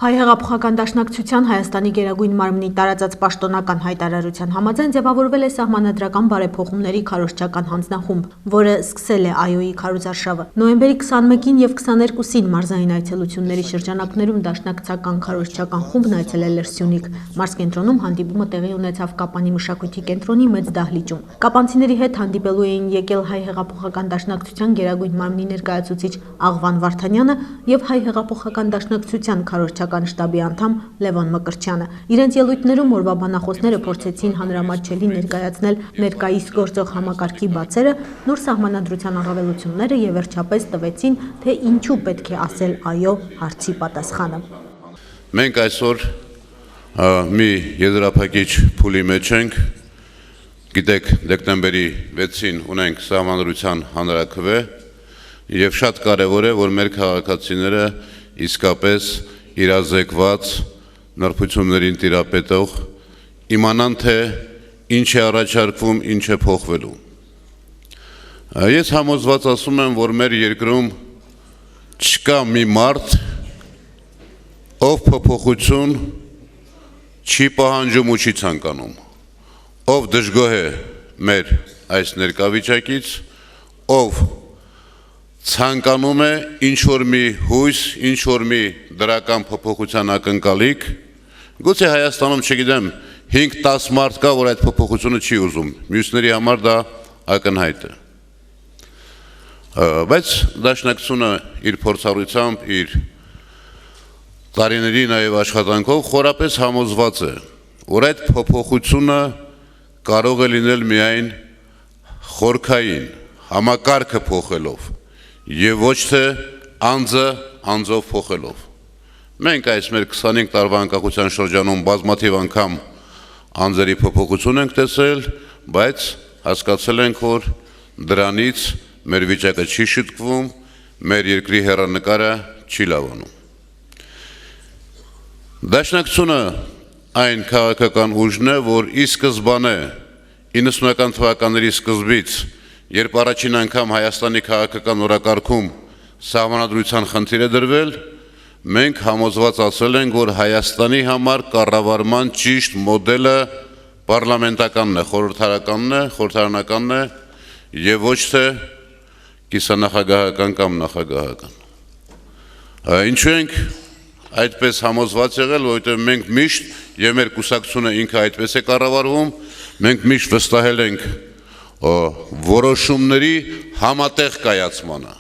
Հայ հեղափոխական դաշնակցության Հայաստանի գերագույն մարմնի տարածած պաշտոնական հայտարարության համաձայն ձևավորվել է սահմանադրական բարեփոխումների քարոզչական հանձնախումբ, որը սկսել է ԱՅՈ-ի քարոզարշավը։ Նոյեմբերի 21-ին եւ 22-ին մարզային այցելությունների շրջանակներում դաշնակցական քարոզչական խումբն այցելել էր Սյունիք։ Մարզկենտրոնում հանդիպումը տեղի ունեցավ Կապանի մշակույթի կենտրոնի մեծ դահլիճում։ Կապանցիների հետ հանդիպելու էին եկել Հայ հեղափոխական դաշնակցության գերագույն մարմնի ներկայացուցիչ Աղվան Վարդանյանը եւ Հայ հեղափոխական դաշնակցության քարոզչական շտաբի անդամ Լևոն Մկրտչյանը։ Իրենց ելույթներում օրվա բանախոսները փորձեցին հանրամատչելի ներկայացնել ներկայիս գործող համակարգի բացերը, նոր սահմանադրության առավելությունները եւ վերջապես տվեցին, թե ինչու պետք է ասել այո հարցի պատասխանը։ Մենք այսօր մի եզրափակիչ փուլի մեջ ենք։ Գիտեք, դեկտեմբերի 6-ին ունենք սահմանադրության հանրաքվե եւ շատ կարեւոր է, որ մեր քաղաքացիները իսկապես իրազեկված նրբություններին տիրապետող իմանան, թե ինչ է առաջարկվում, ինչ է փոխվելու։ Ես համոզված ասում եմ, որ մեր երկրում չկա մի մարդ, ով փոփոխություն չի պահանջում ու չի ցանկանում, ով դժգոհ է մեր այս ներկայվիճակից, ով ցանկանում է ինչ-որ մի հույս, ինչ-որ մի դրական փոփոխության ակնկալիք, գուցե Հայաստանում, չգիտեմ, 5-10 մարդ կա, որ այդ փոփոխությունը չի ուզում, մյուսների համար դա ակնհայտ է։ Բայց դաշնակցությունը իր փորձառությամբ, իր տարիների նաև աշխատանքով խորապես համոզված է, որ այդ փոփոխությունը կարող է լինել միայն խորքային, համակարգը փոխելով եւ ոչ թե անձը անձով փոխելով։ Մենք այս մեր 25 տարվա անկախության շրջանում բազմաթիվ անգամ անձերի փոփոխություն ենք տեսել, բայց հասկացել ենք, որ դրանից մեր վիճակը չի շտկվում, մեր երկրի հեռանկարը չի լավանում։ Դաշնակցությունը այն քաղաքական ուժն է, որ ի սկզբանե 90-ական թվականների սկզբից, երբ առաջին անգամ Հայաստանի քաղաքական օրակարգում սահմանադրության խնդիր է դրվել, մենք համոզված ասել ենք, որ Հայաստանի համար կառավարման ճիշտ մոդելը պարլամենտականն է, խորհրդարանականն է եւ ոչ թե կիսանախագահական կամ նախագահական։ Ինչու ենք այդպես համոզված եղել, որովհետև մենք միշտ եւ մեր կուսակցությունը ինքը այդպես է կառավարվում, մենք միշտ վստահել ենք որոշումների համատեղ կայացմանը։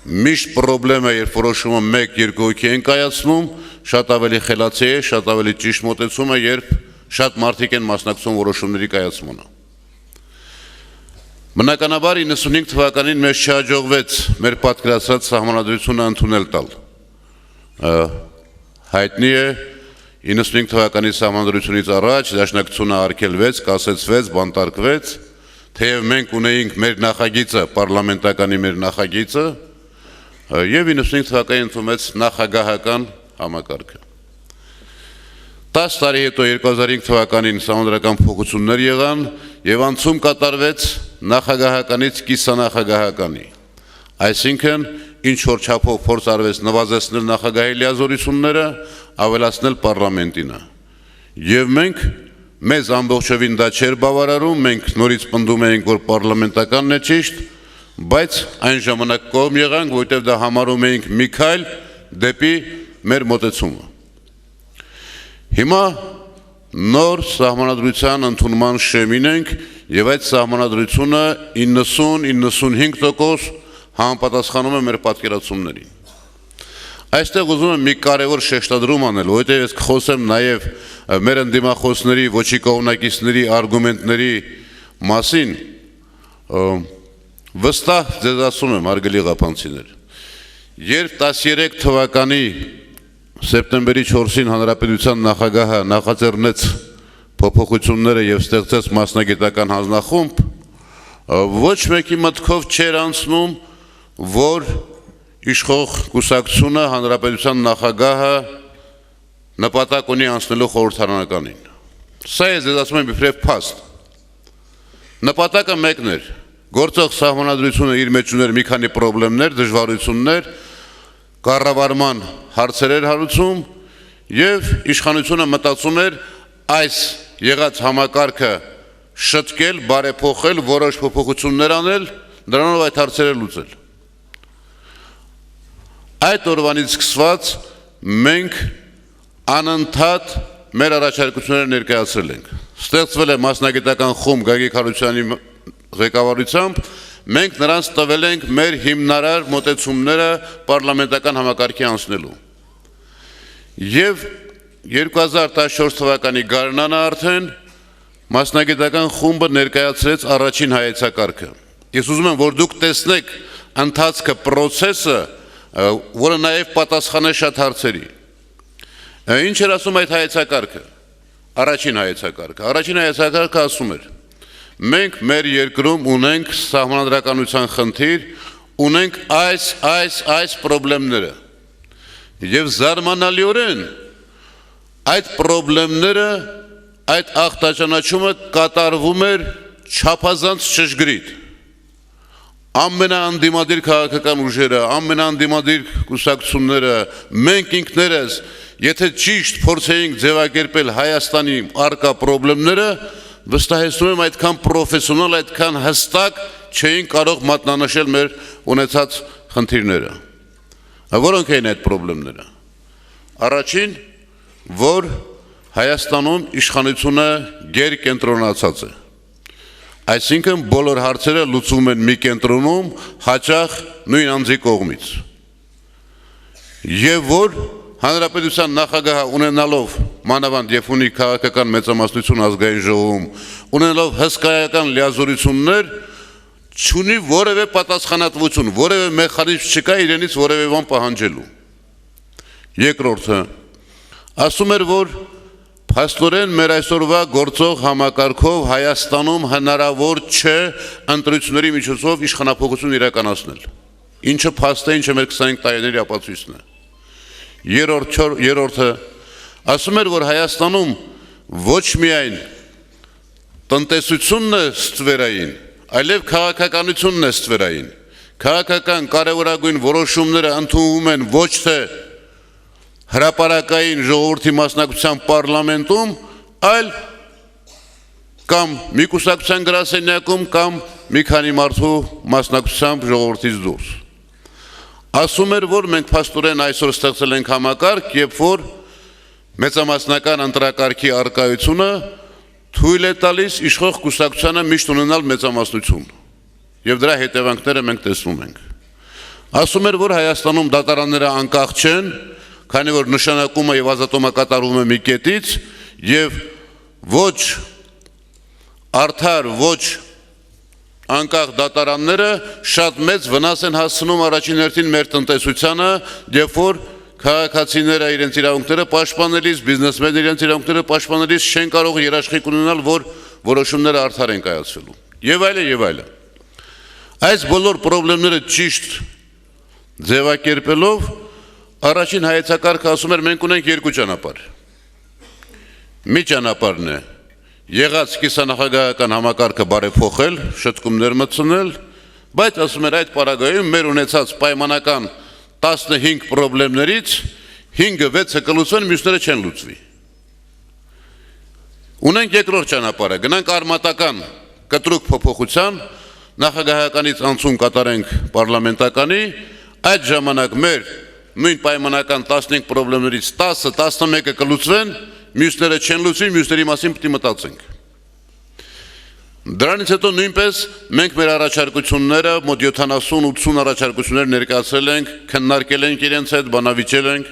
Միշտ խնդրեմ է, երբ որոշումը 1-2 հոգի են կայացնում, շատ ավելի խելացի է, շատ ավելի ճիշտ մոտեցում է, երբ շատ մարդիկ են մասնակցում որոշումների կայացմանը։ Բնականաբար 95 թվականին մեզ չհաջողվեց մեր պատկերացրած սահմանադրությունը ընդունել տալ։ Հայտնի է 95 թվականի սահմանադրությունից առաջ դաշնակցությունը արգելվեց, կասեցվեց, բանտարկվեց, թեև մենք ունեինք մեր նախագիծը, պարլամենտականի մեր նախագիծը, եւ 95 թվականին ընդունվեց նախագահական համակարգը։ 10 տարի հետո 2005 թվականին սահմանադրական փոփոխություններ եղան եւ անցում կատարվեց նախագահականից կիսանախագահականի։ Այսինքն ինչ որ չափով փորձ արվեց նվազեցնել նախագահի լիազորությունները, ավելացնել պարլամենտինը։ Եվ մենք մեզ ամբողջովին դա չէր բավարարում, մենք նորից պնդում էինք, որ պարլամենտականն է ճիշտ, բայց այն ժամանակ կողմ եղանք, որտեղ դա համարում էինք մի քայլ դեպի մեր մոտեցումը։ Հիմա նոր սահմանադրության ընդունման շեմին ենք եւ այդ սահմանադրությունը 90-95% համապատասխանում է մեր պատկերացումներին։ Այստեղ ուզում եմ մի կարևոր շեշտադրում անել, որովհետև ես կխոսեմ նաև մեր ընդդիմախոսների, ոչի կողմնակիցների արգումենտների մասին, վստահ ձեզ ասում եմ, հարգելի ղափանցիներ, երբ 13 թվականի սեպտեմբերի 4-ին Հանրապետության նախագահը նախաձեռնեց փոփոխությունները եւ ստեղծեց մասնագիտական հանձնախումբ, ոչ մեկի մտքով չէր անցնում, որ իշխող կուսակցությունը հանրապետության նախագահը նպատակ ունի անցնելու խորհրդարանականին։ Սա է ձեզ ասում եմ իբրև փաստ։ Նպատակը մեկն էր, գործող սահմանադրությունը իր մեջ ուներ մի քանի խնդիրներ, դժվարություններ, կառավարման հարցեր էր հարուցում եւ իշխանությունը մտածում էր այս եղած համակարգը շտկել, բարեփոխել, որոշ փոփոխություններ անել, դրանով այդ հարցերը լուծել։ Այդ օրվանից սկսված մենք անընդհատ մեր առաջարկությունները ներկայացրել ենք։ Ստեղծվել է մասնագիտական խումբ Գագիկ Հարությունյանի ղեկավարությամբ, մենք նրանց տվել ենք մեր հիմնարար մոտեցումները պարլամենտական համակարգի անցնելու։ Եվ 2014 թվականի գարնանը արդեն մասնագիտական խումբը ներկայացրեց առաջին հայեցակարգը։ Ես ուզում եմ, որ դուք տեսնեք ընթացքը, process-ը, որը նաև պատասխան է շատ հարցերի։ Ինչ էր ասում այդ հայեցակարգը։ Առաջին հայեցակարգը ասում էր. մենք մեր երկրում ունենք սահմանադրականության խնդիր, ունենք այս խնդիրները։ Եվ զարմանալիորեն այդ խնդիրները, այդ ախտաճանաչումը կատարվում էր չափազանց ճշգրիտ։ Ամենաանդիմադիր քաղաքական ուժերը, ամենաանդիմադիր կուսակցությունները, մենք ինքներս, եթե ճիշտ փորձեինք ձևակերպել Հայաստանի առկա խնդիրները, վստահեցնում եմ այդքան պրոֆեսիոնալ, այդքան հստակ չէին կարող մատնանշել մեր ունեցած խնդիրները։ Որոնք էին այդ խնդիրները։ Առաջին, որ Հայաստանում իշխանությունը գերկենտրոնացած է։ Այսինքն բոլոր հարցերը լուծվում են մի կենտրոնում, հաճախ նույն անձի կողմից։ Եվ որ հանրապետության նախագահը ունենալով մանավանդ երբ ունի քաղաքական մեծամասնություն ազգային ժողովում, ունենալով հսկայական լիազորություններ, չունի որևէ պատասխանատվություն, որևէ մեխանիզմ չկա իրենից որևէ բան պահանջելու։ Երկրորդը, ասում էր, որ փաստորեն մեր այսօրվա գործող համակարգով Հայաստանում հնարավոր չէ ընտրությունների միջոցով իշխանափոխություն իրականացնել։ Ինչը փաստ է, ինչը մեր 25 տարիների ապացույցն է։ Երրորդը, ասում էր, որ Հայաստանում ոչ միայն տնտեսությունն է ստվերային, այլև քաղաքականությունն է ստվերային։ Քաղաքական կարևորագույն որոշումները ընդունվում են ոչ թե հրապարակային ժողովրդի մասնակցության պարլամենտում, այլ կամ մի կուսակցության գրասենյակում, կամ մի քանի մարդու մասնակցությամբ ժողովրդից դուրս։ Ասում էր, որ մենք փաստորեն այսօր ստեղծել ենք համակարգ, երբ որ մեծամասնական ընտրակարգի առկայությունը թույլ է տալիս իշխող կուսակցությանը միշտ ունենալ մեծամասնություն։ Եվ դրա հետևանքները մենք տեսնում ենք։ Ասում էր, որ Հայաստանում դատարանները անկախ չեն, քանի որ նշանակումը եւ ազատումը կատարվում է մի կետից եւ ոչ արդար, ոչ անկախ դատարանները շատ մեծ վնաս են հասցնում առաջին հերթին մեր տնտեսությանը, երբ որ քաղաքացիները իրենց իրավունքները պաշտպանելիս, բիզնեսմենները իրենց իրավունքները պաշտպանելիս չեն կարող երաշխիք ունենալ, որ որոշումները արդար են կայացվելու։ Եվ այլն։ Այս բոլոր խնդիրները ճիշտ ձևակերպելով առաջին հայեցակարգը ասում էր, մենք ունենք երկու ճանապարհ։ Մի ճանապարհն է եղած կիսանախագահական համակարգը բարեփոխել, շտկումներ մտցնել, բայց ասում էր այդ պարագայում մեր ունեցած պայմանական 15 խնդիրներից 5-ը 6-ը կլուծվեն, մյուսները չեն լուծվի։ Ունենք երկրորդ ճանապարհը, գնանք արմատական կտրուկ փոփոխության, նախագահականից անցում կատարենք պարլամենտականի, այդ ժամանակ մեր նույն պայմանական 15 խնդիրներից 10-ը, 11-ը կլուծվեն, մյուսները չեն լուծվի, մյուսների մասին պետք է մտածենք։ Դրանից հետո նույնպես մենք մեր առաջարկությունները մոտ 70-80 առաջարկություններ ներկայացրել ենք, քննարկել ենք իրենց հետ, բանավիճել ենք։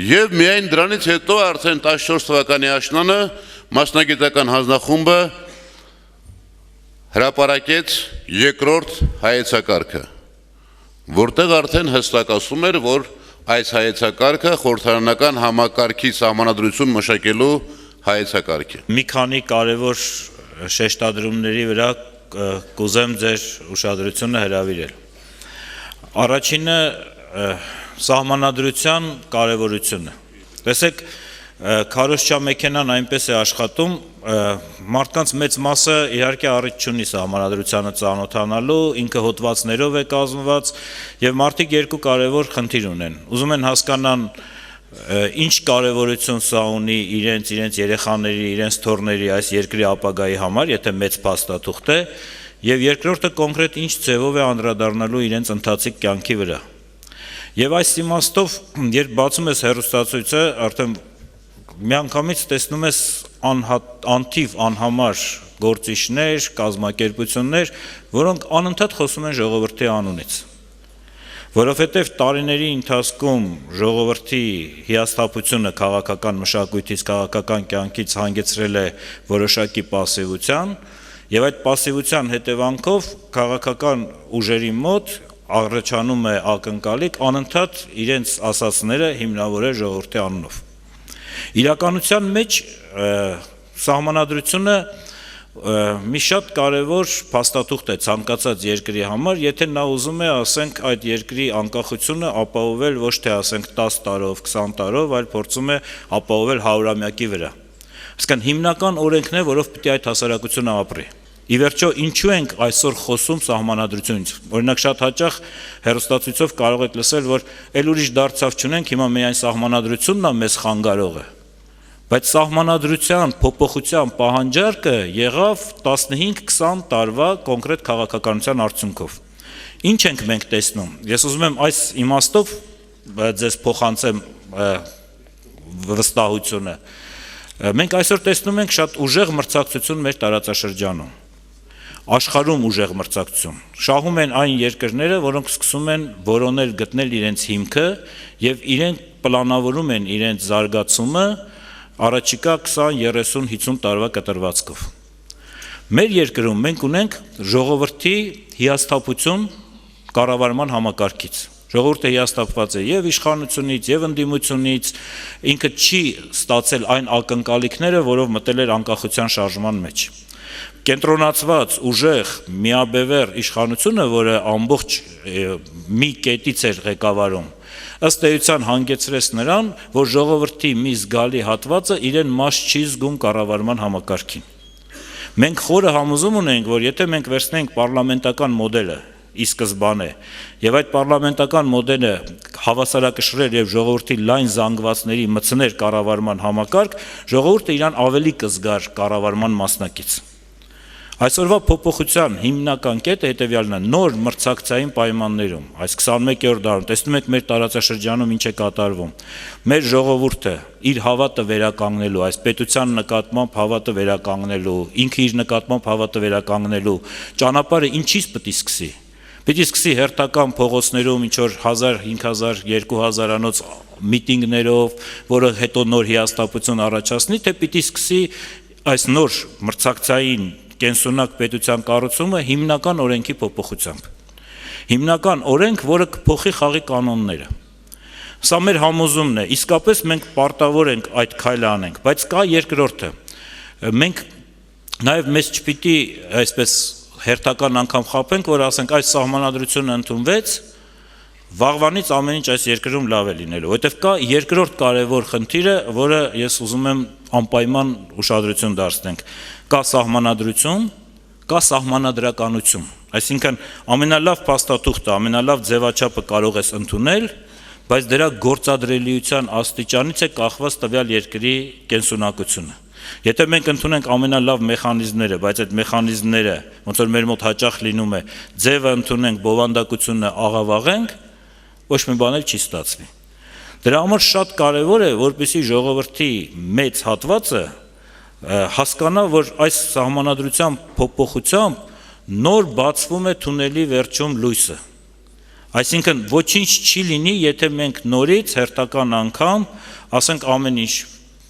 Եվ միայն դրանից հետո արդեն 14 թվականի աշնանը մասնագիտական հանձնախումբը հրապարակեց երկրորդ հայեցակարգը, որտեղ արդեն հստակացում էր, որ այս հայեցակարգը խորհրդարանական համակարգի սահմանադրություն մշակելու հայեցակարգ է։ Մի քանի կարևոր շեշտադրումների վրա կուզեմ ձեր ուշադրությունը հրավիրել։ Առաջինը սահմանադրության կարևորությունը։ Տեսեք, Քարոզչամեքենան այնպես է աշխատում, մարդկանց մեծ մասը իհարկե առիթ չունի սահմանադրությանը ծանոթանալու, ինքը հոդվածներով է կազմված եւ մարդիկ երկու կարեւոր խնդիր ունեն։ Ուզում են հասկանան ինչ կարևորություն սա ունի իրենց երեխաների, իրենց թոռների այս երկրի ապագայի համար, եթե մեծ փաստաթուղթ է, եւ երկրորդը կոնկրետ ինչ ձևով է անդրադառնալու իրենց ընթացիկ կյանքի վրա։ Եվ այս իմաստով, երբ բացում ես հեռուստացույցը, արդեն միանգամից տեսնում ես անթիվ անհամար գործիչներ, կազմակերպություններ, որոնք անընդհատ խոսում են ժողովրդի անունից։ Որովհետև տարիների ընթացքում ժողովրդի հիասթափությունը քաղաքական մշակույթից, քաղաքական կյանքից հանգեցրել է որոշակի պասիվության, եւ այդ պասիվության հետևանքով քաղաքական ուժերի մոտ առաջանում է ակնկալիք անընդհատ իրենց ասածները հիմնավորել ժողովրդի անունով։ Իրականության մեջ սահմանադրությունը մի շատ կարևոր փաստաթուղթ է ցանկացած երկրի համար, եթե նա ուզում է, ասենք, այդ երկրի անկախությունը ապահովել ոչ թե ասենք 10 տարով, 20 տարով, այլ փորձում է ապահովել 100-ամյակի վրա։ Այսինքն հիմնական օրենքն է, որով պիտի այդ հասարակությունը ապրի։ Ի վերջո, ինչու ենք այսօր խոսում սահմանադրությունից։ Օրինակ շատ հաճախ հեռուստացույցով կարող եք լսել, որ էլ ուրիշ դարձավ չունենք, հիմա միայն սահմանադրությունն է մեզ խանգարողը։ Բայց սահմանադրության փոփոխության պահանջարկը եղավ 15-20 տարվա կոնկրետ քաղաքականության արդյունքով։ Ինչ ենք մենք տեսնում։ Ես ուզում եմ այս իմաստով ձեզ փոխանցեմ վստահությունը։ Մենք այսօր տեսնում ենք շատ ուժեղ մրցակցություն մեր տարածաշրջանում։ Աշխարհում ուժեղ մրցակցություն։ Շահում են այն երկրները, որոնք սկսում են որոնել գտնել իրենց հիմքը եւ իրենք պլանավորում են իրենց զարգացումը առաջիկա 20, 30, 50 տարվա կտրվածքով։ Մեր երկրում մենք ունենք ժողովրդի հիասթափություն կառավարման համակարգից։ Ժողովուրդը հիասթափված է եւ իշխանությունից, եւ ընդդիմությունից, ինքը չի ստացել այն ակնկալիքները, որով մտել էր անկախության շարժման մեջ։ Կենտրոնացված ուժեղ միաբևեռ իշխանությունը, որը ամբողջ մի կետից էր ղեկավարում, ըստ էության հանգեցրեց նրան, որ ժողովրդի մի զգալի հատվածը իրեն մաս չի զգում կառավարման համակարգին։ Մենք խորը համոզում ունենք, որ եթե մենք վերցնենք պարլամենտական մոդելը ի սկզբանե, եւ այդ պարլամենտական մոդելը հավասարակշռեր եւ ժողովրդի լայն զանգվածների մտցներ կառավարման համակարգ, ժողովուրդը իրան ավելի կզգար կառավարման մասնակից։ Այսօրվա փոփոխության հիմնական կետը հետևյալն է՝ նոր մրցակցային պայմաններում, այս 21-րդ դարում, տեսնում եք մեր տարածաշրջանում ինչ է կատարվում։ Մեր ժողովուրդը իր հավատը վերականգնելու, այս պետության նկատմամբ հավատը վերականգնելու, ինքը իր նկատմամբ հավատը վերականգնելու ճանապարհը ինչից պետք է սկսի։ Պետք է սկսի հերթական փողոցներում ինչ որ 1000, 5000, 2000-անոց միտինգներով, որը հետո նոր հիասթափություն առաջացնի, թե պետք է սկսի այս նոր մրցակցային կենսունակ պետության կառուցումը հիմնական օրենքի փոփոխությամբ։ Հիմնական օրենք, որը կփոխի խաղի կանոնները։ Սա մեր համոզումն է, իսկապես մենք պարտավոր ենք այդ քայլը անենք, բայց կա երկրորդը։ Մենք նաև մեզ չպիտի այսպես հերթական անգամ խաբենք, որ ասենք այս սահմանադրությունը ընդունվեց, վաղվանից ամեն ինչ այս երկրում լավ է լինելու, որովհետև կա երկրորդ կարևոր խնդիրը, որը ես ուզում եմ անպայման ուշադրություն դարձնենք։ Կա սահմանադրություն, կա սահմանադրականություն։ Այսինքն ամենալավ փաստաթուղթը, ամենալավ ձևաչափը կարող ես ընդունել, բայց դրա գործադրելիության աստիճանից է կախված տվյալ երկրի կենսունակությունը։ Եթե մենք ընդունենք ամենալավ մեխանիզմները, բայց այդ մեխանիզմները, ոնց որ մեր մոտ հաճախ լինում է, ձևը ընդունենք, բովանդակությունը աղավաղենք, ոչ մի բան էլ չի ստացվի։ Դրա համար շատ կարևոր է, որպեսզի ժողովրդի մեծ հատվածը հասկանա, որ այս սահմանադրության փոփոխությամբ նոր բացվում է թունելի վերջում լույսը։ Այսինքն ոչինչ չի լինի, եթե մենք նորից հերթական անգամ ասենք ամեն ինչ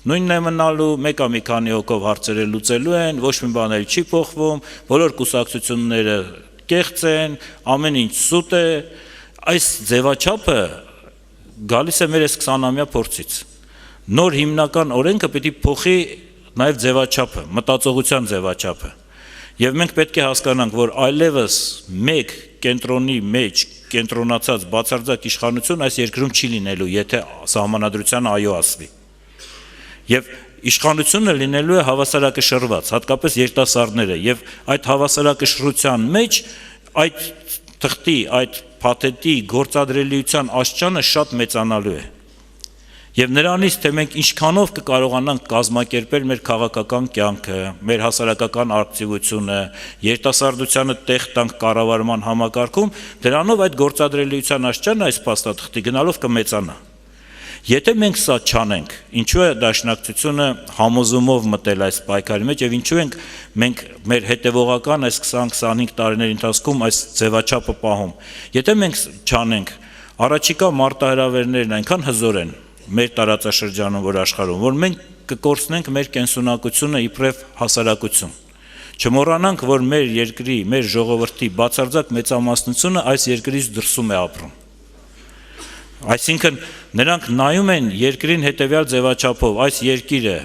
նույնն է մնալու, մեկը մի քանի հոգով հարցերը լուծելու են, ոչ մի բան էլ չի փոխվում, բոլոր կուսակցությունները կեղծ են, ամեն ինչ սուտ է։ Այս ձևաչափը գալիս է մեր 20-ամյա փորձից։ Նոր հիմնական օրենքը պետք է փոխի նաև ձևաչափը, մտածողության ձևաչափը։ Եվ մենք պետք է հասկանանք, որ այլևս մեկ կենտրոնի մեջ կենտրոնացած բացարձակ իշխանություն այս երկրում չի լինելու, եթե սահմանադրության այո ասվի։ Եվ իշխանությունը լինելու է հավասարակշռված, հատկապես երիտասարդները, եւ այդ հավասարակշռության մեջ այդ թղթի, այդ փաթեթի գործադրելիության աստիճանը շատ մեծանալու է։ Եվ նրանից, թե մենք ինչքանով կկարողանանք կազմակերպել մեր քաղաքական կյանքը, մեր հասարակական ակտիվությունը, երիտասարդությանը տեղ տանք կառավարման համակարգում, դրանով այդ գործադրելիության աստիճանը այս փաստաթղթի գնալով կմեծանա։ Եթե մենք սա չանենք, ինչու է դաշնակցությունը համոզումով մտել այս պայքարի մեջ եւ ինչու ենք մենք մեր հետեւողական այս 20-25 տարիների ընթացքում այս ձևաչափը պահում։ Եթե մենք չանենք, առաջիկա մարտահրավերներն այնքան հզոր են մեր տարածաշրջանում, որ աշխարհում, որ մենք կկորցնենք մեր կենսունակությունը իբրև հասարակություն։ Չմոռանանք, որ մեր երկրի, մեր ժողովրդի բացարձակ մեծամասնությունը այս երկրից դրսում է ապրում։ Այսինքն նրանք նայում են երկրին հետևյալ ձևաչափով, այս երկիրը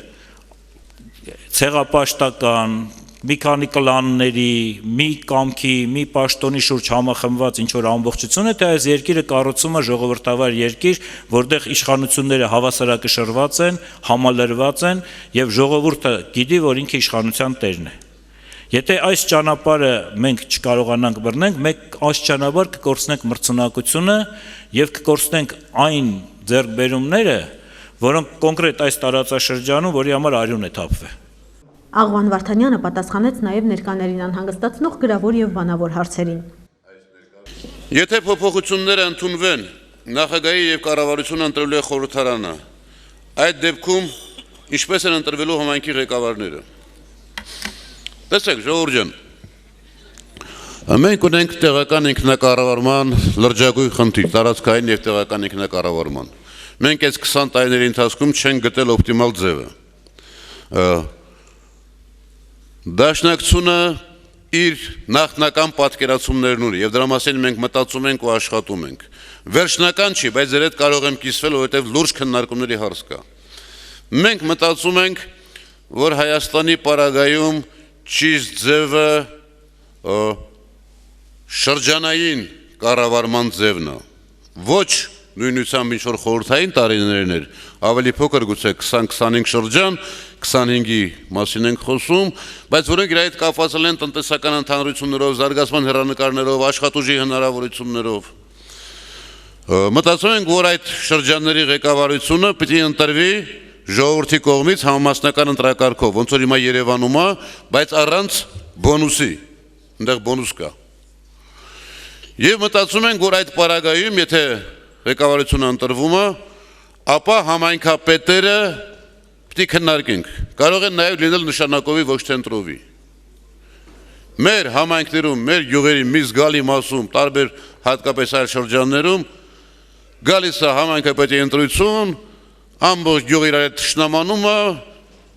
ցեղապաշտական, մի քանի կլանների, մի կամքի, մի պաշտոնի շուրջ համախմբված ինչ-որ ամբողջություն է, թե այս երկիրը կառուցում է ժողովրդավար երկիր, որտեղ իշխանությունները հավասարակշռված են, համալրված են եւ ժողովուրդը գիտի, որ ինքը իշխանության տերն է։ Եթե այս ճանապարհը մենք չկարողանանք բռնենք, մենք աստիճանաբար կկորցնենք մրցունակությունը եւ կկորցնենք այն ձեռքբերումները, որոնք կոնկրետ այս տարածաշրջանում, որի համար արյուն է թափվել։ Աղվան Վարդանյանը պատասխանեց նաև ներկաներին անհանգստացնող գրավոր եւ բանավոր հարցերին։ Եթե փոփոխությունները ընդունվեն, նախագահի եւ կառավարությունը ընտրելու է խորհրդարանը, այդ դեպքում ինչպես են ընտրվելու համայնքի ղեկավարները։ Տեսեք, ժողովուրդ ջան, մենք ունենք տեղական ինքնակառավարման լրջագույն խնդիր, տարածքային եւ տեղական ինքնակառավարման։ Մենք այս 20 տարիների ընթացքում չենք գտել օպտիմալ ձևը։ Դաշնակցությունը իր նախնական պատկերացումներն ունի եւ դրա մասին մենք մտածում ենք ու աշխատում ենք։ Վերջնական չի, բայց ձեր հետ կարող եմ կիսվել, որովհետեւ լուրջ քննարկումների հարց կա։ Մենք մտածում ենք, որ Հայաստանի պարագայում ճիշտ ձևը շրջանային կառավարման ձևն է, ոչ նույնությամբ ինչ-որ խորհրդային տարիներն էր, ավելի փոքր գուցե 20-25 շրջան, 25-ի մասին ենք խոսում, բայց որոնք իր հետ կապված են տնտեսական ընդհանրություններով, զարգացման հեռանկարներով, աշխատուժի հնարավորություններով։ Մտածում ենք, որ այդ շրջանների ղեկավարությունը պիտի ընտրվի ժողովրդի կողմից համամասնական ընտրակարգով, ոնց որ հիմա Երևանում է, բայց առանց բոնուսի, այնտեղ բոնուս կա։ Եվ մտածում ենք, որ այդ պարագայում, եթե ղեկավարությունը ընտրվում է, ապա համայնքապետերը պիտի քննարկենք։ Կարող են նաև լինել նշանակովի ոչ թե ընտրովի։ Մեր համայնքներում, մեր գյուղերի մի զգալի մասում, տարբեր հատկապես այլ շրջաններում գալիս է համայնքապետի ընտրություն, ամբողջ գյուղը իրար հետ թշնամանում է,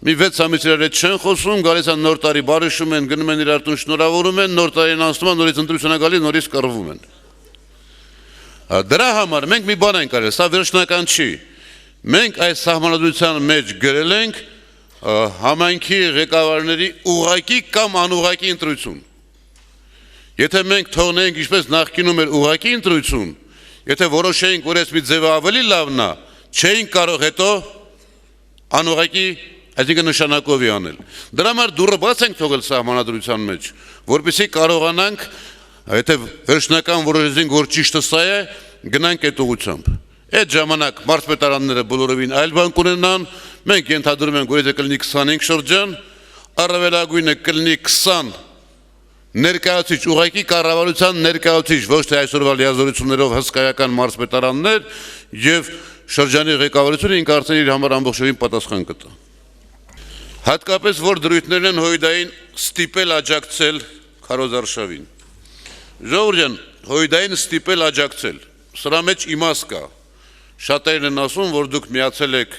մի 6 ամիս իրար հետ չեն խոսում, գալիս են նոր տարի բարեշում են, գնում են իրար տուն շնորհավորում են, նոր տարին անցնում է, նորից ընտրություն է գալիս, նորից կռվում են։ Դրա համար մենք մի բան ենք արել, սա վերջնական չի։ Մենք այս սահմանադրության մեջ գրել ենք համայնքի ղեկավարների ուղղակի կամ անուղղակի ընտրություն։ Եթե մենք թողնենք ինչպես նախկինում էր ուղղակի ընտրություն, եթե որոշեինք, որ այս մի ձևը ավելի լավն է, չէինք կարող հետո անուղղակի, այսինքն նշանակովի անել։ Դրա համար դուռը բաց ենք թողել սահմանադրության մեջ, որպեսզի կարողանանք, եթե վերջնական որոշեցինք, որ ճիշտը սա է, գնանք այդ ուղղությամբ։ Այդ ժամանակ մարզպետարանները բոլորովին այլ բան կունենան, մենք ենթադրում ենք, որ եթե կլինի 25 շրջան, առավելագույնը կլինի 20 ներկայացուցիչ, ուղղակի կառավարության ներկայացուցիչ, ոչ թե այսօրվա լիազորություններով հսկայական մարզպետարաններ եւ շրջանի ղեկավարությունը ինքը արդեն իր համար ամբողջովին պատասխան կտա։ Հատկապես որ դրույթներն են հույդային ստիպել աջակցել քարոզարշավին։ Ժողովուրդ ջան, հույդային ստիպել աջակցել, սրա մեջ իմաստ կա։ Շատերն են ասում, որ դուք միացել եք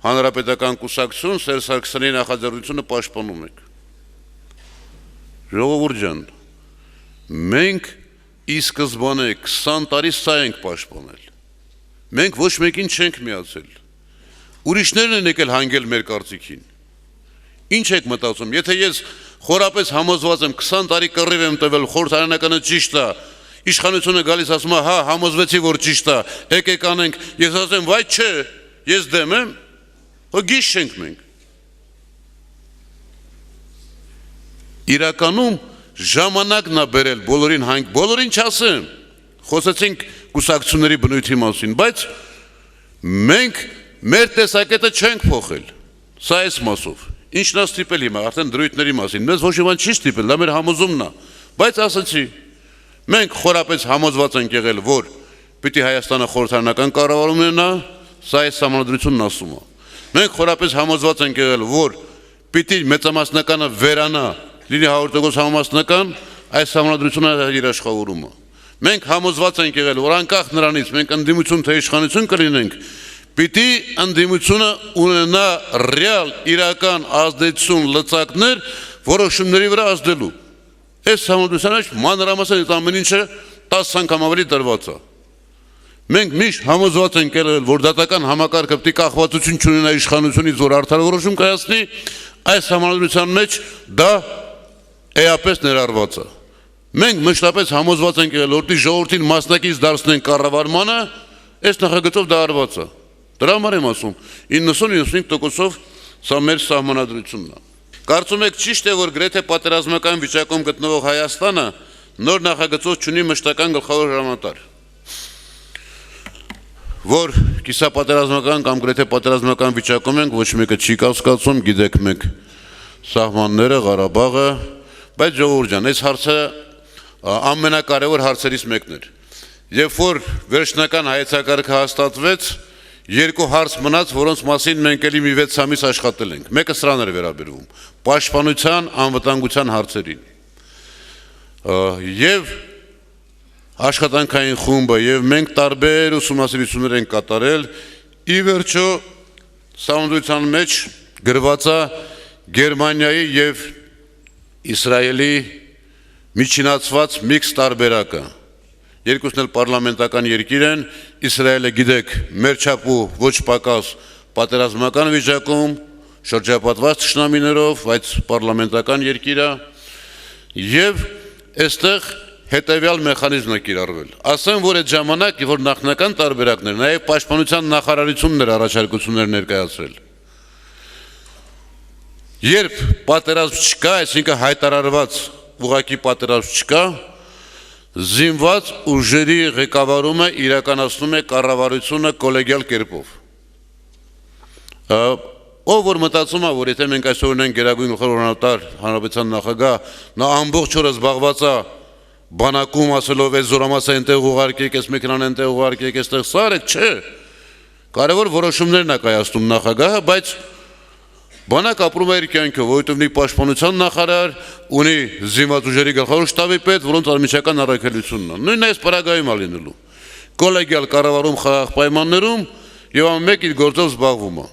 հանրապետական կուսակցություն, Սերժ Սարգսյանի նախաձեռնությունը պաշտպանում եք։ Ժողովուրդ ջան, մենք ի սկզբանե 20 տարի սա ենք պաշտպանել։ Մենք ոչ մեկին չենք միացել։ Ուրիշներն են եկել հանգել մեր կարծիքին։ Ինչ եք մտածում, եթե ես խորապես համոզված եմ 20 տարի կռիվ եմ տվել, խորհրդարանականը ճիշտ է, իշխանությունը գալիս ասում է, հա, համոզվեցի, որ ճիշտ է, եկեք անենք, ես ասեմ, վայ չէ, ես դեմ եմ, գիշ չենք մենք։ Իրականում ժամանակն է բերել բոլորին չասեմ, խոսեցինք կուսակցությունների բնույթի մասին, բայց մենք մեր տեսակետը չենք փոխել, սա այս մասով, ինչն է ստիպել հիմա, արդեն դրույթների մասին, մեզ ոչ իման չի ստիպել, դա մեր համոզումն է, բայց ասացի, մենք խորապես համոզված ենք եղել, որ պիտի Հայաստանը խորհրդարանական կառավարում ունենա, սա այս սահմանադրությունն ասում է, մենք խորապես համոզված ենք եղել, որ պիտի մեծամասնականը վերանա, լինի 100% համամասնական, այս սահմանադրությունը իր աշխատորումը։ Մենք համոզված ենք եղել, որ անկախ նրանից մենք ընդդիմություն թե իշխանություն կլինենք, պիտի ընդդիմությունը ունենա ռեալ իրական ազդեցություն լծակներ որոշումների վրա ազդելու։ Այս սահմանադրության մեջ մանրամասն այդ ամեն ինչը 10 անգամ ավելի դրված է։ Մենք միշտ համոզված ենք եղել, որ դատական համակարգը պիտի կախվածություն չունենա իշխանությունից, որ արդար որոշում կայացնի, այս սահմանադրության մեջ դա էապես ներառված է։ Մենք մշտապես համոզված ենք եղել, որ ժողովրդին մասնակից դարձնեն կառավարմանը, այս նախագծով դա արված է։ Դրա համար եմ ասում, 90-95%-ով սա մեր սահմանադրությունն է։ Կարծում եք ճիշտ է, որ գրեթե պատերազմական վիճակում գտնվող Հայաստանը նոր նախագծով չունի մշտական գլխավոր հրամանատար, որ կիսապատերազմական կամ գրեթե պատերազմական վիճակում ենք, ոչ մեկը չի կասկածում, գիտեք մենք սահմանները, Ղարաբաղը, բայց ժողովուրդ ջան, այս հարցը ամենակարևոր հարցերից մեկն էր։ Երբ որ վերջնական հայեցակարգը հաստատվեց, երկու հարց մնաց, որոնց մասին մենք էլի մի 6 ամիս աշխատել ենք։ Մեկը սրան էր վերաբերվում պաշտպանության, անվտանգության հարցերին։ Եվ աշխատանքային խումբը եւ մենք տարբեր ուսումնասիրություններ ենք կատարել, ի վերջո սահմանադրության մեջ գրված է Գերմանիայի եւ Իսրայելի միջինացված միքս տարբերակը։ Երկուսն էլ պարլամենտական երկիր են, Իսրայելը գիտեք, մեր չափ ու ոչ պակաս պատերազմական վիճակում, շրջապատված թշնամիներով, բայց պարլամենտական երկիր է, եւ այստեղ հետևյալ մեխանիզմն է կիրառվել։ Ասեմ, որ այդ ժամանակ, որ նախնական տարբերակներ, նաեւ պաշտպանության նախարարությունն էր առաջարկություններ ներկայացրել։ Երբ պատերազմ չկա, այսինքն հայտարարված ուղղակի պատերազմ չկա, զինված ուժերի ղեկավարումը իրականացնում է կառավարությունը կոլեգիալ կերպով։ Ով որ մտածում է, որ եթե մենք այսօր ունենք գերագույն գլխավոր հրամանատար, հանրապետության նախագահ, նա ամբողջ օրը զբաղված է բանակում ասելով, այս զորամասը այնտեղ ուղարկեք, այս մեքենան այնտեղ ուղարկեք, այստեղ սա արեք, չէ։ Կարևոր որոշումներն է կայացնում նախագահը, բայց բանակ ապրում է իր կյանքը, որովհետև ունի պաշտպանության նախարար, ունի զինված ուժերի գլխավոր շտաբի պետ, որոնց անմիջական առաքելությունն է։ Նույնն այս պարագայում է լինելու։ Կոլեգիալ կառավարում խաղաղ պայմաններում եւ ամեն մեկ իր գործով զբաղվում է։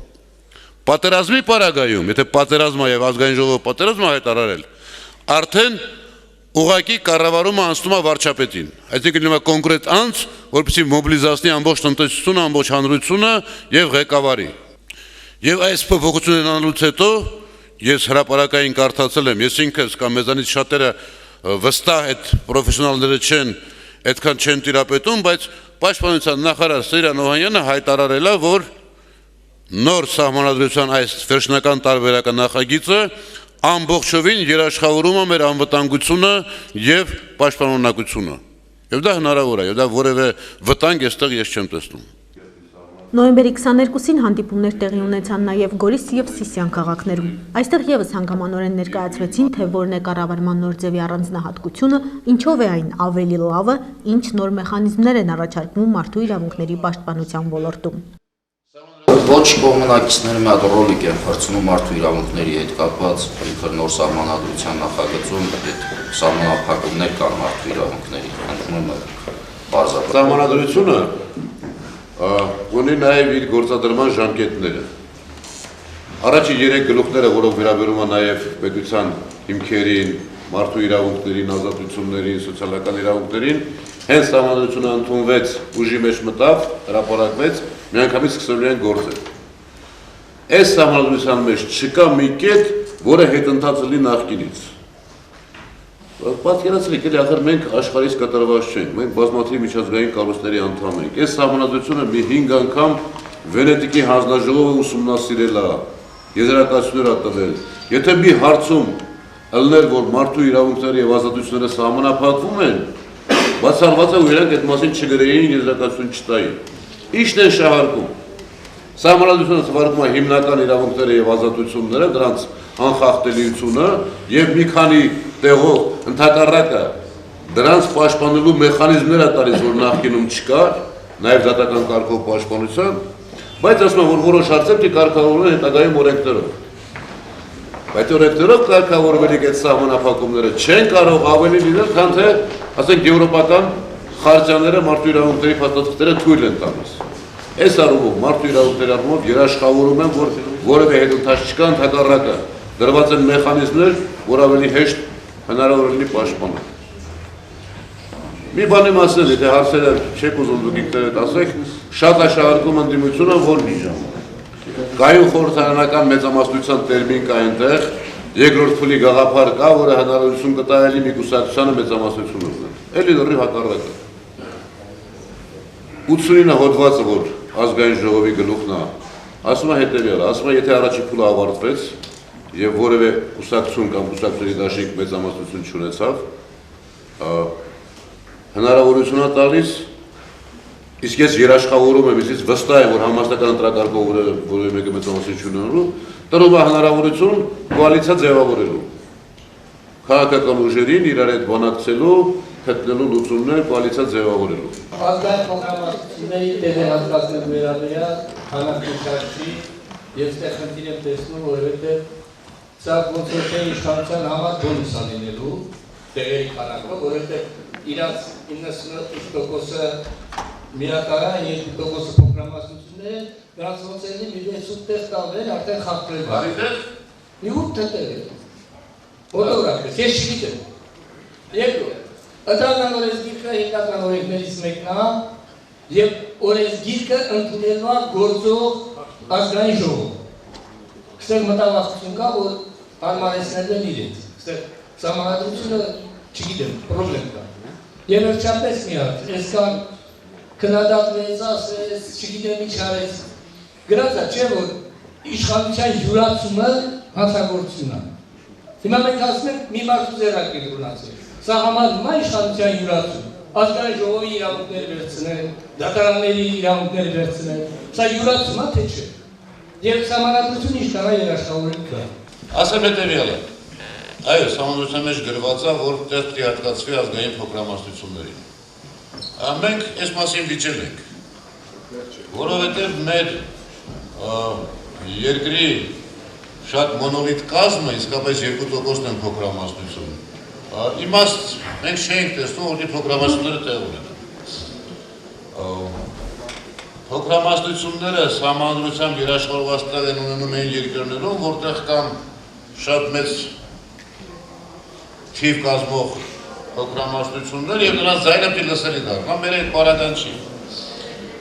Պատերազմի պարագայում, եթե պատերազմը եւ ազգային ժողովը պատերազմը հայտարարել, արդեն ուղղակի կառավարումը անցնում է վարչապետին։ Այսինքն հիմա կոնկրետ անձ, որպեսզի մոբիլիզացնի ամբողջ տնտեսությունը, ամբողջ հանրությունը եւ ղեկավարի։ Եվ այս փոփոխությունն անելուց հետո ես հրապարակային կարդացել եմ, ես ինքս կամ մեզանից շատերը վստահ այդ պրոֆեսիոնալները չեն, այդքան չեն տիրապետում, բայց պաշտպանության նախարար Սեյրան Օհանյանը հայտարարել է, որ նոր սահմանադրության այս վերջնական տարբերակը նախագիծը ամբողջովին երաշխավորում է մեր անվտանգությունը եւ պաշտպանունակությունը։ Եվ դա հնարավոր է, եւ դա որևէ վտանգ այստեղ ես չեմ տեսնում։ Նոյեմբերի 22-ին հանդիպումներ տեղի ունեցան նաև Գորիս եւ Սիսիան քաղաքներում։ Այստեղ եւս հանգամանորեն ներկայացվեցին, թե որն է կառավարման նոր ձևի առանձնահատկությունը, ինչով է այն ավելի լավը, ինչ նոր մեխանիզմներ են առաջարկվում մարդու իրավունքների պաշտպանության ոլորտում։ Ոչ կողմնակիցները մի հատ ռոլիկ են փորձում մարդու իրավունքների հետ կապված, ինքը նոր սահմանադրության նախագծում այդ սահմանափակումներ կան մարդու իրավունքների, ընդունում է բարձր։ Սահմանադրությունը ունի նաև իր գործադրման ժամկետները։ Առաջի 3 գլուխները, որոնք վերաբերում են նաև պետության հիմքերին, մարդու իրավունքներին, ազատություններին, սոցիալական իրավունքներին, հենց սահմանադրությունը ընդունվեց, ուժի մեջ մտավ, հրապարակվեց, միանգամից սկսելու են գործել։ Այս սահմանադրության մեջ չկա մի կետ, որը հետընթաց լինի նախկինից։ Պատկերացրեք, էլի ախր մենք աշխարհից կտրված չենք, մենք բազմաթիվ միջազգային կառույցների անդամ ենք։ Այս սահմանադրությունը մի 5 անգամ Վենետիկի հանձնաժողովը ուսումնասիրել է, եզրակացություններ տվել։ Եթե մի հարցում ըլներ, որ մարդու իրավունքները եւ ազատությունները սահմանափակվում են, բացառված է ու իրանք այդ մասին չգրեին, եզրակացություն չտային։ Ինչն են շահարկում։ Սահմանադրությունը սվարկում է հիմնական իրավունքները եւ ազատությունները, դրանց անխախտելիությունը եւ մի քանի տեղով ընդհակառակը դրանց պաշտպանելու մեխանիզմներ է տալիս, որ նախկինում չկար, նաեւ դատական կարգով պաշտպանության, բայց ասում եմ, որ որոշ հարցեր պետք է կարգավորվեն հետագայում օրենքներով։ Բայց օրենքներով կարգավորվելիք այդ սահմանափակումները չեն կարող ավելի լինել, քան թե, ասենք, եվրոպական խարտիաները մարդու իրավունքների փաստաթղթերը թույլ են տալիս։ Այս առումով մարդու իրավունքների առումով երաշխավորում են, որ որևէ հետընթաց չկա, ընդհակառակը դրված են մեխանիզմներ, որ ավելի հեշտ հնարավոր լինի պաշտպանել։ Մի բանի մասին, եթե հարցերը չեք ուզում դուք ինքներդ ասեք, շատ է շահարկում ընդդիմությունը, որ կայուն խորհրդարանական մեծամասնության տերմին կա այնտեղ, երկրորդ փուլի գաղափար կա, որը հնարավորություն կտա էլի մի կուսակցությանը մեծամասնություն ունենալ։ Էլի լրիվ հակառակը։ 89 հոդվածը, որ ազգային ժողովի գլուխն է, ասում է հետևյալը, ասում է, եթե առաջի փուլը ավարտվեց եւ որևէ կուսակցություն կամ կուսակցությունների դաշինք մեծամասնություն չունեցավ, հնարավորություն է տալիս, իսկ ես երաշխավորում եմ, իսկ վստահ եմ, որ համաստական ընտրակարգով որևէ մեկը մեծամասնություն ունենալու, տրվում է հնարավորություն կոալիցիա ձևավորելու, քաղաքական ուժերին իրար հետ բանակցելու, գտնելու լուծումներ կոալիցիա ձևավորելու։ Ազգային փոխհամաշխությունների տեղեկատվացնելու վերաբերյալ հանրապետությունի եւ այստեղ խնդիր եմ տեսնում, որովհետեւ սա ոնց որ թե իշխանության համար բոնուս է լինելու տեղերի քանակով, որովհետեւ իրաց 98%-ը միատարան, 2%-ը փոխհամաշխություններ են, նրանց ոնց է լինի մի 6 տեղ տալվել, արդեն խախտվել։ Բարիներ։ Մի 8 տեղ է։ Ֆոտոգրաֆիա, ես չգիտեմ։ Երկրորդ Ընտրական օրենսգիրքը հիմնական օրենքներից մեկն է եւ օրենսգիրքը ընդունելու գործող ազգային ժողով։ Այստեղ մտավախություն կա, որ հարմարեցնելու են իրենց։ Այստեղ սահմանադրությունը, չգիտեմ, պրոբլեմ կա։ Եվ վերջապես մի հատ, այսքան քննադատվեց, ասեց, չգիտեմ ինչ արեց։ Գրած է, չէ՞ որ իշխանության յուրացումը հանցագործություն է։ Հիմա մենք ասում ենք մի մարդու ձեռակ է ունեցել։ Սա համարվում է իշխանության յուրացում, ազգային ժողովի իրավունքներ վերցնել, դատարանների իրավունքներ վերցնել, սա յուրացում է, թե չէ։ Եվ սահմանադրությունը ինչքան է երաշխավորել կա։ Ասեմ հետևյալը, այո, սահմանադրության մեջ գրված է, որ տեղ պետք է հատկացվի ազգային փոքրամասնություններին։ Մենք այս մասին վիճել ենք, որովհետև մեր երկրի շատ մոնոլիտ կազմը իսկապես 2%-ն են փոքրամասնություն։ Իմաստ մենք չէինք տեսնում, որ փոքրամասնությունները տեղ ունեն։ Փոքրամասնությունները սահմանադրությամբ երաշխավորված տեղ են ունենում են երկրներում, որտեղ կան շատ մեծ թիվ կազմող փոքրամասնություններ եւ նրանց ձայնը պետք է լսելի դառնա, մեր այդ բարական չի։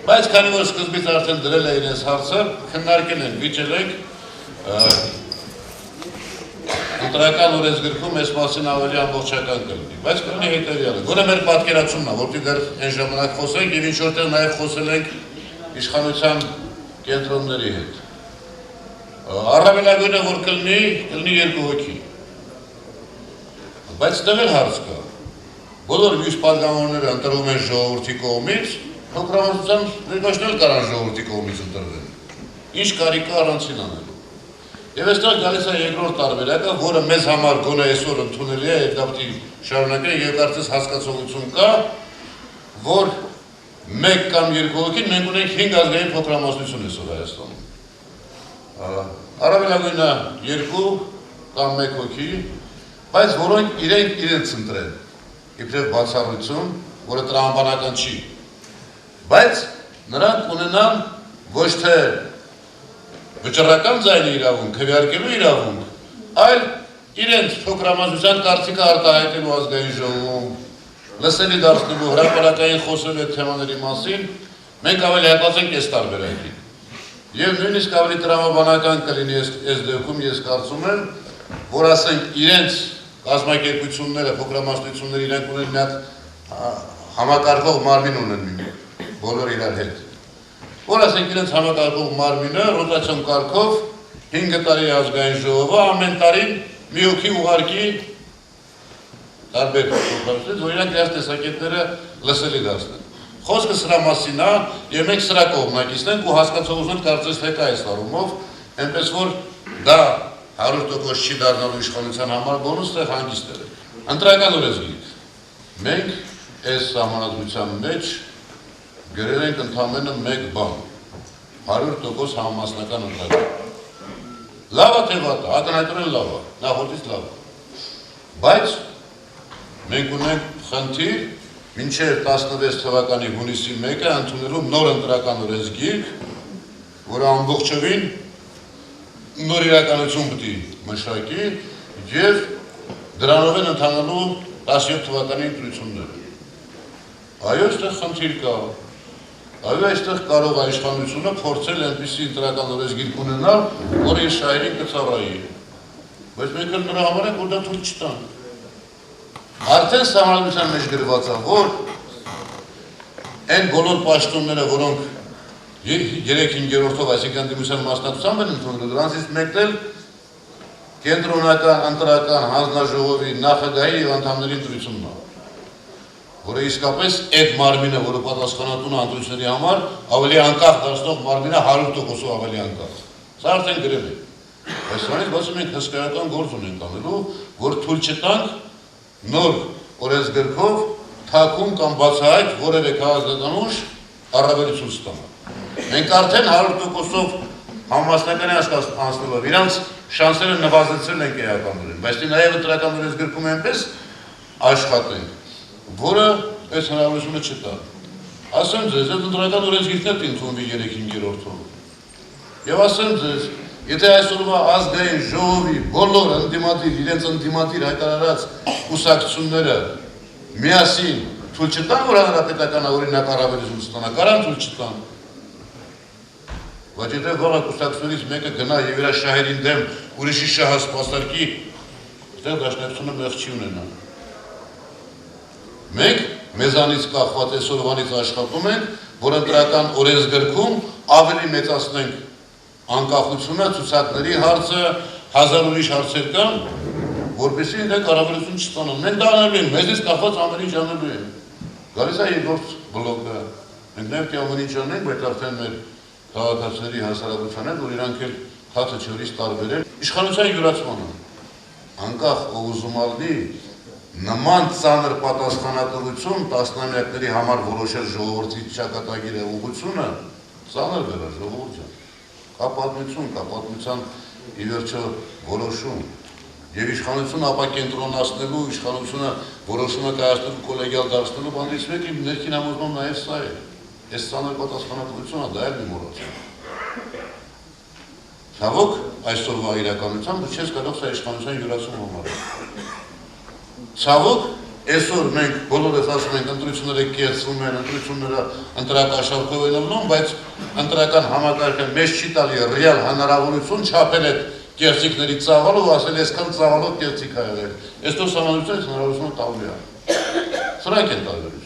Բայց քանի որ սկզբից արդեն դրել էին այս հարցը, քննարկել են, վիճել ենք, ընտրական օրենսգրքում այս մասին ավելի ամբողջական կլինի, բայց կլինի հետևյալը։ Գոնե մեր պատկերացումն է, որտեղ դեռ այն ժամանակ խոսենք եւ ինչ որտեղ նաեւ խոսել ենք իշխանության կենտրոնների հետ։ Առավելագույնը որ կլինի 2 հոգի։ Բայց դեռ հարց կա։ Բոլոր մյուս պատգամավորները ընտրվում են ժողովրդի կողմից, փոքրամասնության ներկայացնել կարան ժողովրդի կողմից ընտրվել։ Ինչ կարիք կա առանցին անելու։ Եվ այստեղ գալիս է երկրորդ տարբերակը, որը մեզ համար գոնե այսօր ընդունելի է, եւ դա պետք է շարունակել, եւ կարծես հասկացողություն կա, որ 1 կամ 2 հոգի մենք ունենք 5 ազգային փոքրամասնություն այսօր Հայաստանում։ Առավելագույնը 2 կամ 1 հոգի, բայց որոնք իրենց ընտրեն, իբրև բացառություն, որը տրամաբանական չի։ Բայց նրանք ունենան ոչ թե վճռական ձայնի իրավունք, քվեարկելու իրավունք, այլ իրենց փոքրամասնության կարծիքը արտահայտելու ազգային ժողովում, լսելի դարձնելու, հրապարակային խոսելու այդ թեմաների մասին, մենք ավելի հակված ենք այս տարբերակին։ Եվ նույնիսկ ավելի տրամաբանական կլինի այս դեպքում, ես կարծում եմ, որ ասենք իրենց կազմակերպությունները, փոքրամասնությունները իրենք ունեն մի հատ համակարգող մարմին ունեն բոլոր իրար հետ։ որ ասենք իրենց համակարգող մարմինը ռոտացիոն կարգով 5 տարի ազգային ժողովը ամեն տարի մի հոգի ուղարկի տարբեր փոխանցումից, որ իրանք դրանց տեսակետները լսելի դարձնեն։ Խոսքը սրա մասին է, եւ մենք սրա կողմնակիցն ենք ու հասկացողությունը կարծես թե կա այս առումով, այնպես որ դա 100% չի դառնալու իշխանության համար բոնուս, թե հանգիստ է։ Ընտրական օրենսգիր։ Մենք այս համանadrության մեջ գրել ենք ընդամենը մեկ բան. 100% համամասնական ընտրական։ Լավ է թե վատ է, ակնհայտորեն լավ է, նախորդից լավ է։ Բայց մենք ունենք խնդիր մինչև 16 թվականի հունիսի 1-ը ընդունելու նոր ընտրական օրենսգիրք, որը ամբողջովին նոր իրականություն պետք է մշակի եւ դրանով են ընթանալու 17 թվականի ընտրությունները։ Այո, այստեղ խնդիր կա։ Այո, այստեղ կարող է իշխանությունը փորձել այնպիսի ընտրական օրենսգիր ունենալ, որը իր շահերին կծառայի։ Բայց մենք նրա համար ենք, որ դա թույլ չտանք։ Արդեն համանadrության մեջ գրված է, որ այն բոլոր պաշտոնները, որոնք 3/5-ով, այսինքն դիմության մասնակցությամբ են ընդունելու, դրանցից մեկն էլ կենտրոնական ընտրական հանձնաժողովի նախագահի եւ անդամների ընտրությունն է, որը իսկապես այդ մարմինը, որը պատասխանատուն է ընտրությունների համար, ավելի անկախ դարձնող մարմինը 100%-ով ավելի անկախ։ Սա արդեն գրել է։ Բայց սրանից բացի մենք հսկայական գործ ունենք անելու, որ թույլ չտանք նոր օրենսգրքով թաքուն կամ բացահայտ որևէ քաղաքական ուժ առավելություն ստանալ։ Մենք արդեն 100%-ով համամասնականի անցնելով իրանց շանսերը նվազեցրել ենք էականորեն, բայց նաև ընտրական օրենսգրքում այնպես աշխատենք, որը այս հնարավորությունը չտա։ Ասեմ ձեզ, այդ ընտրական օրենսգիրքն է ընդունվի 3/5-ով։ Եվ ասեմ ձեզ, եթե այսօրվա ազգային ժողովի բոլոր ընդդիմադիր, իրենց ընդդիմադիր հայտարարած կուսակցությունները միասին թույլ չտան, որ հանրապետական օրինակ առավելություն ստանա, կարան թույլ չտան։ Բայց եթե վաղը կուսակցությունից մեկը գնա եւ իր շահերին դեմ ուրիշի շահը սպասարկի, այդտեղ դաշնակցությունը մեղ չի ունենա։ Մենք մեզանից կախված այսօրվանից աշխատում ենք, որ ընտրական օրենսգրքում ավելի մեծացնենք անկախությունը, ցուցակների հարցը, հազար ուրիշ հարցեր կան, որպեսզի իրենք առավելություն չստանան։ Մենք դա անելու ենք, մեզից կախված ամեն ինչ անելու ենք։ Գալիս է երկրորդ բլոկը։ Մենք նաև ամեն ինչ անենք, բայց արդեն մեր քաղաքացիների հասարակության հետ, որ իրանք էլ հացը չորից տարբերել, իշխանության յուրացմանը։ Անկախ ով ուզում ալնի, նման ծանր պատասխանատվություն տասնամյակների համար որոշել ժողովրդի ճակատագիրը ուղղությունը ծանր վերա ժողովուրդ ջան։ Կա պատմություն, կա պատմության ի վերջո որոշում եւ իշխանությունը ապակենտրոնացնելու, իշխանությունը որոշումը կայացնելու, կոլեգիալ դարձնելու բանից մեկը ներքին համոզմամբ նաեւ սա է։ Այս ծանր պատասխանատվությունը դա էլ մի մոռացում։ Ցավոք, այսօրվա իրականությամբ դու չես կարող սա իշխանության յուրացում համարել։ Ցավոք, այսօր մենք բոլորս ասում ենք ընտրությունները կերծվում են, ընտրությունները ընտրական շարքով են ելնում, բայց ընտրական համակարգը մեզ չի տալի ռեալ հնարավորություն չափել այդ կերծիքների ծավալը ու ասել այսքան ծավալով կերծիք ա եղել։ Այսօր համանadrությունից հնարավորությունը տալու է։ Սրանք են տարբերությունը։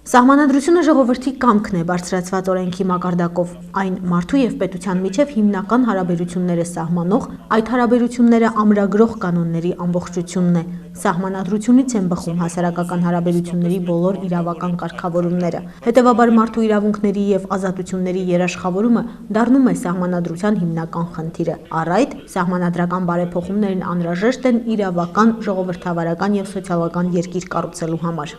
Սահմանադրությունը ժողովրդի կամքն է բարձրացված օրենքի մակարդակով, այն մարդու եւ պետության միջև հիմնական հարաբերությունները սահմանող, այդ հարաբերությունները ամրագրող կանոնների ամբողջությունն է։ Սահմանադրությունից են բխում հասարակական հարաբերությունների բոլոր իրավական կարգավորումները։ Հետևաբար մարդու իրավունքների եւ ազատությունների երաշխավորումը դառնում է սահմանադրության հիմնական խնդիրը։ Առ այդ, սահմանադրական բարեփոխումներն անհրաժեշտ են իրավական, ժողովրդավարական եւ սոցիալական երկիր կառուցելու համար։